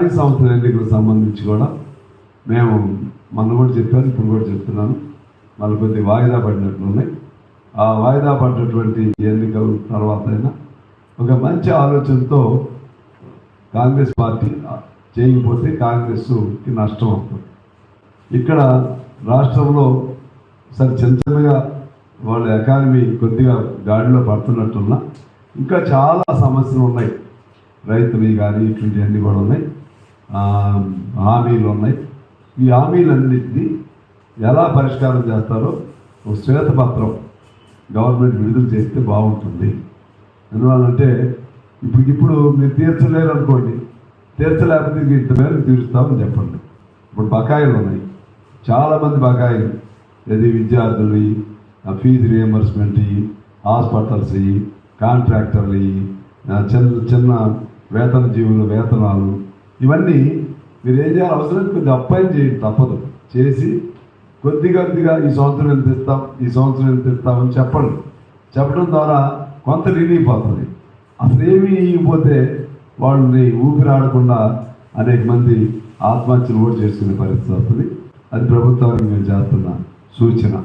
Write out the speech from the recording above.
స్థానిక సంస్థల ఎన్నికలకు సంబంధించి కూడా మేము మొన్న కూడా చెప్పాను, ఇప్పుడు కూడా చెప్తున్నాను, మళ్ళీ కొద్ది వాయిదా పడినట్లున్నాయి. ఆ వాయిదా పడినటువంటి ఎన్నికల తర్వాత అయినా ఒక మంచి ఆలోచనతో కాంగ్రెస్ పార్టీ చేయకపోతే కాంగ్రెస్కి నష్టం అవుతుంది. ఇక్కడ రాష్ట్రంలో సరే చిన్నగా వాళ్ళ ఎకానమీ కొద్దిగా గాడిలో పడుతున్నట్టున్నా ఇంకా చాలా సమస్యలు ఉన్నాయి. రైతులు కానీ ఇటువంటివన్నీ కూడా ఉన్నాయి, హామీలు ఉన్నాయి. ఈ హామీలన్నింటినీ ఎలా పరిష్కారం చేస్తారో ఒక శ్వేతపత్రం గవర్నమెంట్ విడుదల చేస్తే బాగుంటుంది. ఎందువల్లంటే ఇప్పుడు మీరు తీర్చలేరు అనుకోండి, తీర్చలేకపోతే ఇంత మేరకు తీరుస్తామని చెప్పండి. ఇప్పుడు బకాయిలు ఉన్నాయి, చాలామంది బకాయిలు, ఇది విద్యార్థులు ఫీజు రియంబర్స్మెంట్, హాస్పిటల్స్, కాంట్రాక్టర్లు, చిన్న చిన్న వేతన జీవుల వేతనాలు, ఇవన్నీ మీరు ఏం చేయాలి, అవసరం కొద్దిగా అప్లై చేయండి, తప్పదు. చేసి కొద్దిగా ఈ సంవత్సరం ఎంత ఇస్తాం, ఈ సంవత్సరం ఎంత ఇస్తామని చెప్పండి. చెప్పడం ద్వారా కొంత రిలీఫ్ అవుతుంది. అసలు ఏమీ ఇవ్వకపోతే వాళ్ళని ఊపిరాడకుండా అనేక మంది ఆత్మహత్యలు కూడా చేసుకునే పరిస్థితి వస్తుంది. అది ప్రభుత్వానికి మేము చేస్తున్న సూచన.